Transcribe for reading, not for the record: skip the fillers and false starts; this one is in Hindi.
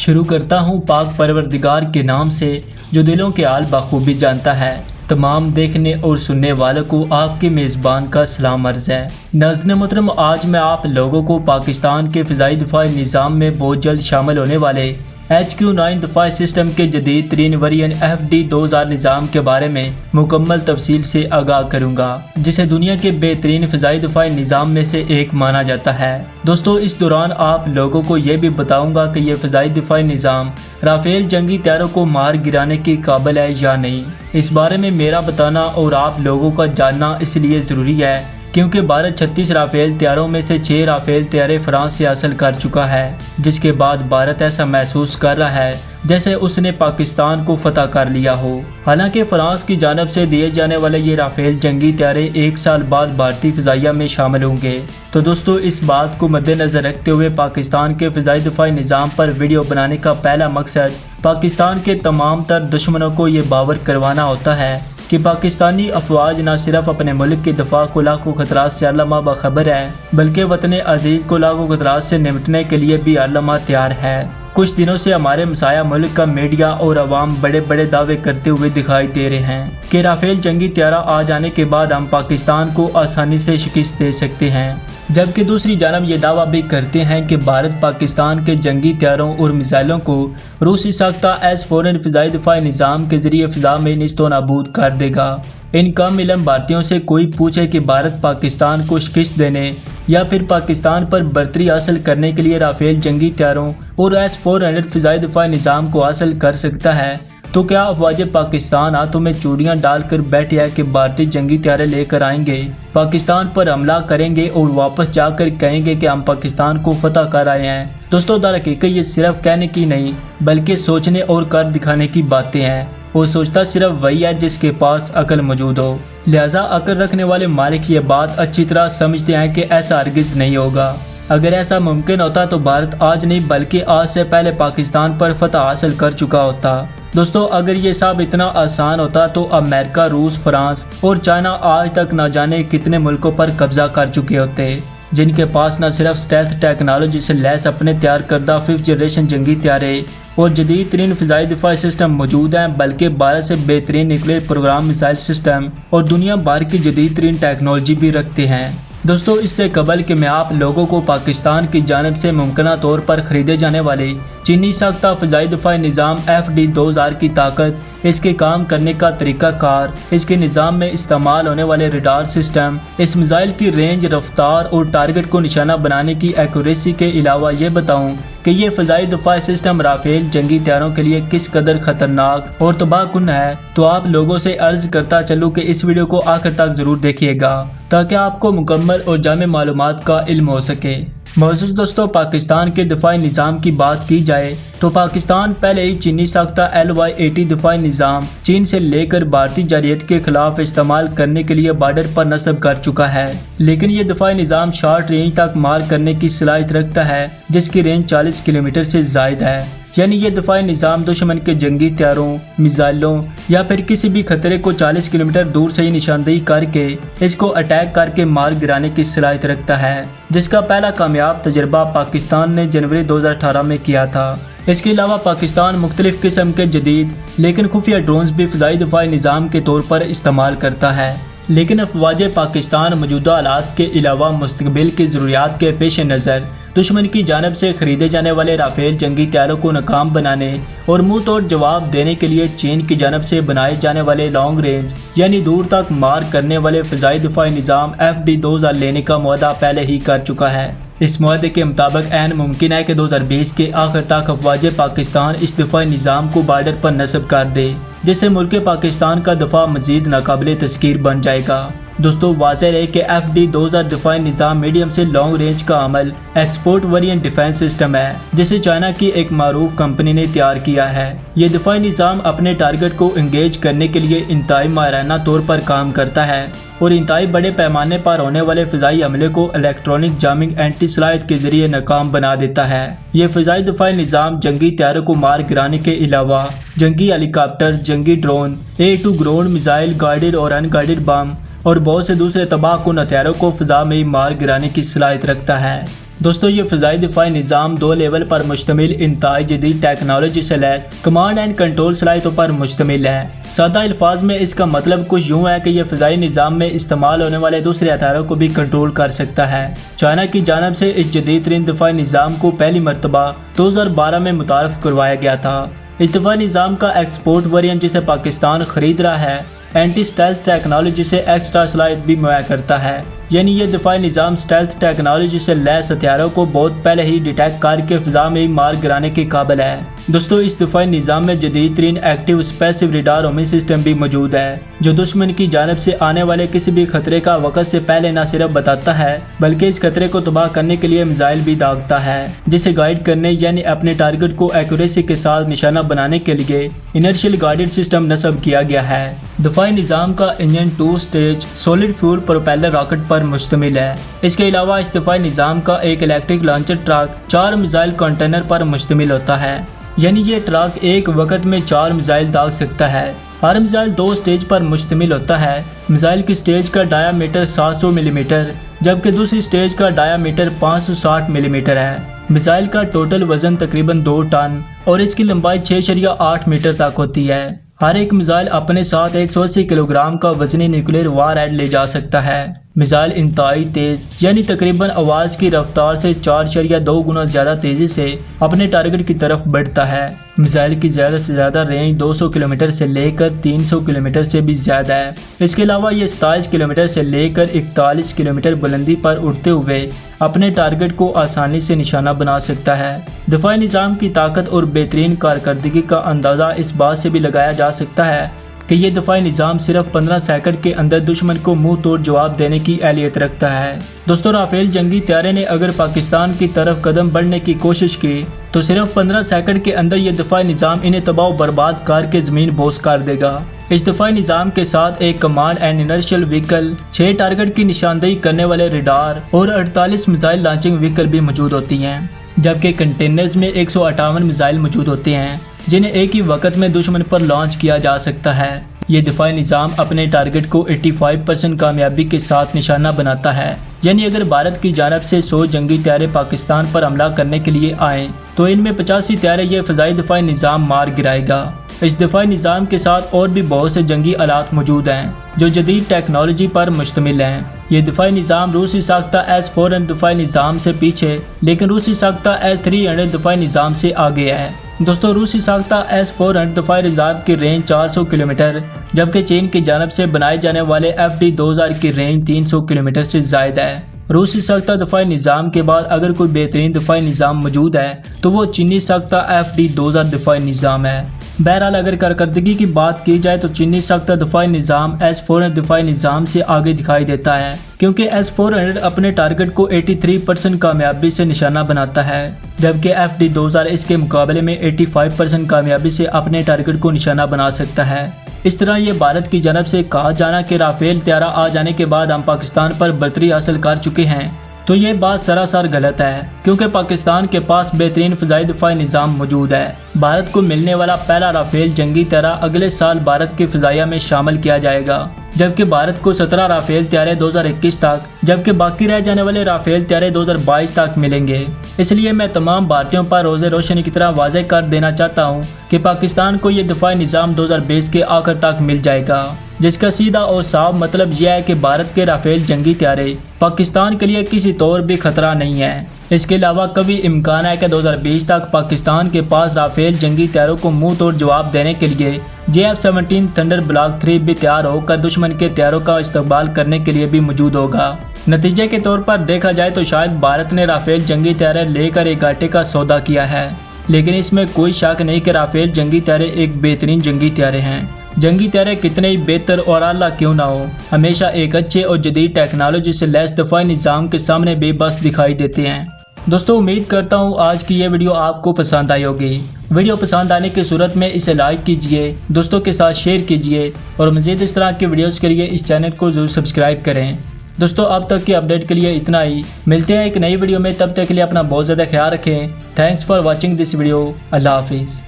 शुरू करता हूँ पाक परवरदिगार के नाम से जो दिलों के हाल बखूबी जानता है। तमाम देखने और सुनने वालों को आपके मेज़बान का सलाम अर्ज़ है। नाज़रीन मोहतरम, आज मैं आप लोगों को पाकिस्तान के फ़िज़ाई दिफ़ाई निज़ाम में बहुत जल्द शामिल होने वाले HQ-9 दफ़ाई सिस्टम के जदीद तरीन वेरिएंट FD-2000 निज़ाम के बारे में मुकम्मल तफसील से आगाह करूँगा, जिसे दुनिया के बेहतरीन फ़िज़ाई दिफ़ाई निज़ाम में से एक माना जाता है। दोस्तों, इस दौरान आप लोगों को ये भी बताऊँगा कि यह फ़िज़ाई दिफ़ाई निज़ाम राफ़ेल जंगी तैयारों को मार गिराने के काबिल है या नहीं। इस बारे में मेरा बताना और आप लोगों का जानना इसलिए ज़रूरी है क्योंकि भारत 36 राफ़ेल तैयारों में से 6 राफ़ेल तैयारे फ्रांस से हासिल कर चुका है, जिसके बाद भारत ऐसा महसूस कर रहा है जैसे उसने पाकिस्तान को फतह कर लिया हो। हालांकि फ्रांस की जानिब से दिए जाने वाले ये राफ़ेल जंगी तैयारे 1 साल बाद भारतीय फ़िज़ाइया में शामिल होंगे। तो दोस्तों, इस बात को मद्देनज़र रखते हुए पाकिस्तान के फ़िज़ाई दिफ़ाई निज़ाम पर वीडियो बनाने का पहला मकसद पाकिस्तान के तमाम तर दुश्मनों को ये बावर करवाना होता है कि पाकिस्तानी अफवाज न सिर्फ अपने मुल्क के दफा को लाखों खतरात से अल्लामा बाखबर है, बल्कि वतन अजीज़ को लाखों खतरात से निपटने के लिए भी अल्लामा तैयार है। कुछ दिनों से हमारे मसाया मुल्क का मीडिया और अवाम बड़े बड़े दावे करते हुए दिखाई दे रहे हैं कि राफ़ेल जंगी तैयारा आ जाने के बाद हम पाकिस्तान को आसानी से शिकस्त दे सकते हैं, जबकि दूसरी जानब ये दावा भी करते हैं कि भारत पाकिस्तान के जंगी तैयारों और मिसाइलों को रूसी साख्ता S-400 फ़िज़ाई दिफ़ाई निज़ाम के ज़रिए फ़िज़ा में निस्तो नाबूद कर देगा। इन कम इलम भारतीयों से कोई पूछे कि भारत पाकिस्तान को शिकस्त देने या फिर पाकिस्तान पर बर्तरी हासिल करने के लिए राफ़ेल जंगी तैयारों और S-400 फ़िज़ाई दिफ़ाई निज़ाम को हासिल कर सकता है, तो क्या अफवाज पाकिस्तान हाथों में चूड़ियाँ डालकर बैठे है कि भारतीय जंगी तैयारे लेकर आएंगे, पाकिस्तान पर हमला करेंगे और वापस जाकर कहेंगे कि हम पाकिस्तान को फतह कर आए हैं। दोस्तों, दरहकीकत ये सिर्फ कहने की नहीं बल्कि सोचने और कर दिखाने की बातें हैं। वो सोचता सिर्फ वही है जिसके पास अकल मौजूद हो। लिहाजा अकल रखने वाले मालिक ये बात अच्छी तरह समझते हैं कि ऐसा हरगिज़ नहीं होगा। अगर ऐसा मुमकिन होता तो भारत आज नहीं बल्कि आज से पहले पाकिस्तान पर फतह हासिल कर चुका होता। दोस्तों, अगर ये सब इतना आसान होता तो अमेरिका, रूस, फ्रांस और चाइना आज तक न जाने कितने मुल्कों पर कब्जा कर चुके होते, जिनके पास न सिर्फ स्टेल्थ टेक्नोलॉजी से लैस अपने तैयार करदा 5th जनरेशन जंगी तैयारे और जदीद तरीन फ़िज़ाई दिफ़ाई सिस्टम मौजूद हैं, बल्कि भारत से बेहतरीन न्यूक्लियर प्रोग्राम मिसाइल सिस्टम और दुनिया भर की जदीद तरीन टेक्नोलॉजी भी रखते हैं। दोस्तों, इससे कबल कि मैं आप लोगों को पाकिस्तान की जानिब से मुमकिन तौर पर ख़रीदे जाने वाले चीनी साख्ता फ़िज़ाई दिफ़ाई निज़ाम FD-2000 की ताकत, इसके काम करने का तरीक़ाकार, इसके निज़ाम में इस्तेमाल होने वाले रडार सिस्टम, इस मिसाइल की रेंज, रफ्तार और टारगेट को निशाना बनाने की एक्यूरेसी के अलावा ये बताऊं कि ये फ़िज़ाई दिफ़ाई सिस्टम राफ़ेल जंगी तैयारों के लिए किस कदर ख़तरनाक और तबाहकुन है, तो आप लोगों से अर्ज़ करता चलूँ कि इस वीडियो को आखिर तक ज़रूर देखिएगा ताकि आपको मुकम्मल और जामे मालूमात का इल्म हो सके। मौजूद दोस्तों, पाकिस्तान के दिफ़ाई निज़ाम की बात की जाए तो पाकिस्तान पहले ही चीनी साख्ता LY-80 दिफ़ाई निज़ाम चीन से लेकर भारतीय जारियत के खिलाफ इस्तेमाल करने के लिए बॉर्डर पर नस्ब कर चुका है, लेकिन ये दिफ़ाई निज़ाम शॉर्ट रेंज तक मार करने की सलाहियत रखता है, जिसकी रेंज 40 किलोमीटर से ज़ायद है। यानी ये दिफ़ाई निज़ाम दुश्मन के जंगी तैयारों, मिसाइलों या फिर किसी भी खतरे को 40 किलोमीटर दूर से ही निशानदेही करके इसको अटैक करके मार गिराने की सलाहियत रखता है, जिसका पहला कामयाब तजर्बा पाकिस्तान ने जनवरी 2018 में किया था। इसके अलावा पाकिस्तान मुख्तलिफ किस्म के जदीद लेकिन खुफिया ड्रोन्स भी फ़िज़ाई दिफ़ाई निज़ाम के तौर पर इस्तेमाल करता है, लेकिन अफवाज पाकिस्तान मौजूदा हालात के अलावा मुस्तकबिल की ज़रूरियात के पेश नज़र दुश्मन की जानिब से खरीदे जाने वाले राफ़ेल जंगी तैयारों को नाकाम बनाने और मुंह तोड़ जवाब देने के लिए चीन की जानिब से बनाए जाने वाले लॉन्ग रेंज यानी दूर तक मार करने वाले फ़िज़ाई दिफ़ाई निज़ाम FD-2000 लेने का मुआहदा पहले ही कर चुका है। इस मुआहदे के मुताबिक ऐन मुमकिन है कि 2020 के आखिर तक अफवाज पाकिस्तान इस दिफ़ाई निज़ाम को बॉर्डर पर नस्ब कर दे, जिससे मुल्क पाकिस्तान का दफा मज़ीद नाकाबिले तस्कीर बन जाएगा। दोस्तों, वाज़ेह है कि FD-2000 दिफ़ाई निज़ाम मीडियम से लॉन्ग रेंज का अमल एक्सपोर्ट वेरिएंट डिफेंस सिस्टम है, जिसे चाइना की एक मारूफ कंपनी ने तैयार किया है। ये दिफ़ाई निज़ाम अपने टारगेट को इंगेज करने के लिए इंतहाई माहिराना तौर पर काम करता है और इंतहाई बड़े पैमाने पर होने वाले फ़िज़ाई हमले को इलेक्ट्रॉनिक जामिंग एंटी सलाहियत के जरिए नाकाम बना देता है। ये फ़िज़ाई दिफ़ाई निज़ाम जंगी तैयारों को मार गिराने के अलावा जंगी हेलीकॉप्टर, जंगी drone, A2 ground missile, guided और अनगाइडेड बम और बहुत से दूसरे तबाहकुन हथियारों को फ़िज़ा में मार गिराने की सलाहियत रखता है। दोस्तों ये फ़िज़ाई दिफाई निज़ाम 2 लेवल पर मुश्तमिल इंतहाई जदीद टेक्नोलॉजी से लैस कमांड एंड कंट्रोल सलाहियतों पर मुश्तमिल है। सादा अल्फाज में इसका मतलब कुछ यूँ है कि यह फ़िज़ाई निज़ाम में इस्तेमाल होने वाले दूसरे हथियारों को भी कंट्रोल कर सकता है। चाइना की जानब से इस जदीद तरीन दिफाई निज़ाम को पहली मरतबा 2012 में मुतारफ़ करवाया गया था। इस दिफाई निज़ाम का एक्सपोर्ट वेरिएंट जिसे पाकिस्तान खरीद रहा है एंटी स्टेल्थ टेक्नोलॉजी से एक्स्ट्रा सलाहियत भी मुहैया करता है, यानी ये दिफाई निज़ाम स्टेल्थ टेक्नोलॉजी से लैस हथियारों को बहुत पहले ही डिटेक्ट करके फ़िज़ा में ही मार गिराने के काबिल है। दोस्तों इस दिफाई निज़ाम में जदीद तरीन एक्टिव स्पेसिव रडार होमिंग सिस्टम भी मौजूद है, जो दुश्मन की जानब से आने वाले किसी भी खतरे का वक़्त से पहले न सिर्फ बताता है बल्कि इस खतरे को तबाह करने के लिए मिसाइल भी दागता है, जिसे गाइड करने यानी अपने टारगेट को एक्यूरेसी के साथ निशाना बनाने के लिए इनर्शियल गाइडेड सिस्टम नस्ब किया गया है। दिफाई निज़ाम का engine 2 stage solid fuel propeller rocket पर मुश्तमिल है। इसके अलावा इस दिफाई निज़ाम का एक electric launcher truck 4 missile container पर मुश्तमिल होता है, यानी ये ट्रक एक वक्त में 4 मिसाइल दाग सकता है। हर मिसाइल 2 स्टेज पर मुश्तमिल होता है। मिसाइल की स्टेज का डायामीटर 700 मिलीमीटर जबकि दूसरी स्टेज का डायामीटर 560 मिलीमीटर है। मिसाइल का टोटल वजन तकरीबन 2 टन और इसकी लंबाई 6.8 मीटर तक होती है। हर एक मिसाइल अपने साथ 180 किलोग्राम का वजनी न्यूक्लियर वारहेड ले जा सकता है। मिसाइल इंतहाई तेज यानी तकरीबन आवाज़ की रफ्तार से 4.2 गुना ज़्यादा तेज़ी से अपने टारगेट की तरफ बढ़ता है। मिसाइल की ज़्यादा से ज़्यादा रेंज 200 किलोमीटर से लेकर 300 किलोमीटर से भी ज़्यादा है। इसके अलावा ये 27 किलोमीटर से लेकर 41 किलोमीटर बुलंदी पर उड़ते हुए अपने टारगेट को आसानी से निशाना बना सकता है। दिफाई निज़ाम की ताकत और बेहतरीन कारकर्दगी का अंदाज़ा इस बात से भी लगाया जा सकता है कि ये दिफाई निज़ाम सिर्फ 15 सेकंड के अंदर दुश्मन को मुंह तोड़ जवाब देने की अहलियत रखता है। दोस्तों राफेल जंगी त्यारे ने अगर पाकिस्तान की तरफ कदम बढ़ने की कोशिश की तो सिर्फ 15 सेकंड के अंदर ये दिफाई निज़ाम इन्हें तबाह बर्बाद करके ज़मीन बोस कर देगा। इस दिफाई निज़ाम के साथ एक command and inertial vehicle, 6 target की निशानदेही करने वाले रडार और 48 मिसाइल लॉन्चिंग व्हीकल भी मौजूद होती हैं, जबकि कंटेनर्स में 158 मिसाइल मौजूद होते हैं जिन्हें एक ही वक्त में दुश्मन पर लॉन्च किया जा सकता है। ये दिफाई निज़ाम अपने टारगेट को 85% कामयाबी के साथ निशाना बनाता है, यानी अगर भारत की जानब से 100 जंगी त्यारे पाकिस्तान पर हमला करने के लिए आए तो इनमें 85 त्यारे ये फ़िज़ाई दिफाई निज़ाम मार गिराएगा। इस दिफाई निज़ाम के साथ और भी बहुत से जंगी आलात मौजूद हैं जो जदीद टेक्नोलॉजी पर मुश्तमिल हैं। ये दिफाई निज़ाम रूसी साख्ता S-400 दिफाई निज़ाम से पीछे लेकिन रूसी साख्ता S-300 दिफाई निज़ाम से आगे है। दोस्तों रूसी साख्ता S-400 दिफाई निज़ाम की रेंज 400 किलोमीटर जबकि चीन की जानब से बनाए जाने वाले FD-2000 की रेंज 300 किलोमीटर से ज़ायद है। रूसी साख्ता दिफाई निज़ाम के बाद अगर कोई बेहतरीन दिफाई निज़ाम मौजूद है तो वो चीनी साख्ता FD-2000 दिफाई निज़ाम है। बहरहाल अगर कारकर्दगी की बात की जाए तो चीनी साख्ता दिफाई निज़ाम S-400 दिफाई निज़ाम से आगे दिखाई देता है, क्योंकि S-400 अपने टारगेट को 83% कामयाबी से निशाना बनाता है जबकि FD-2000 इसके मुकाबले में 85% कामयाबी से अपने टारगेट को निशाना बना सकता है। इस तरह ये भारत की जानब से कहा जाना कि राफेल त्यारा आ जाने के बाद हम पाकिस्तान पर बर्तरी हासिल कर चुके हैं तो ये बात सरासर गलत है, क्योंकि पाकिस्तान के पास बेहतरीन फ़िज़ाई दिफाई निज़ाम मौजूद है। भारत को मिलने वाला पहला राफेल जंगी त्यारा अगले साल भारत के फ़िज़ाइया में शामिल किया जाएगा, जबकि भारत को 17 राफेल त्यारे 2021 तक जबकि बाकी रह जाने वाले राफेल त्यारे 2022 तक मिलेंगे। इसलिए मैं तमाम भारतीयों पर रोज़े रोशनी की तरह वाज़े कर देना चाहता हूँ कि पाकिस्तान को ये दिफाई निज़ाम 2020 के आखिर तक मिल जाएगा, जिसका सीधा और साफ मतलब यह है कि भारत के राफेल जंगी त्यारे पाकिस्तान के लिए किसी तौर भी खतरा नहीं है। इसके अलावा कभी इम्कान है कि 2020 तक पाकिस्तान के पास राफेल जंगी त्यारों को मुंह तोड़ जवाब देने के लिए JF-17 थंडर ब्लॉक 3 भी तैयार होकर दुश्मन के त्यारों का इस्तेमाल करने के लिए भी मौजूद होगा। नतीजे के तौर पर देखा जाए तो शायद भारत ने राफेल जंगी त्यारे लेकर एक घाटे का सौदा किया है, लेकिन इसमें कोई शक नहीं कि राफेल जंगी त्यारे एक बेहतरीन जंगी त्यारे हैं। जंगी त्यारे कितने ही बेहतर और आला क्यों ना हो, हमेशा एक अच्छे और जदीद टेक्नोलॉजी से लैस दिफाई निज़ाम के सामने बेबस दिखाई देते हैं। दोस्तों उम्मीद करता हूँ आज की ये वीडियो आपको पसंद आई होगी। वीडियो पसंद आने की सूरत में इसे लाइक कीजिए, दोस्तों के साथ शेयर कीजिए और मज़ीद इस तरह के वीडियोज़ के लिए इस चैनल को ज़रूर सब्सक्राइब करें। दोस्तों अब तक की अपडेट के लिए इतना ही, मिलते हैं एक नई वीडियो में, तब तक के लिए अपना बहुत ज़्यादा ख्याल रखें। Thanks for watching this video. अल्लाह हाफिज़।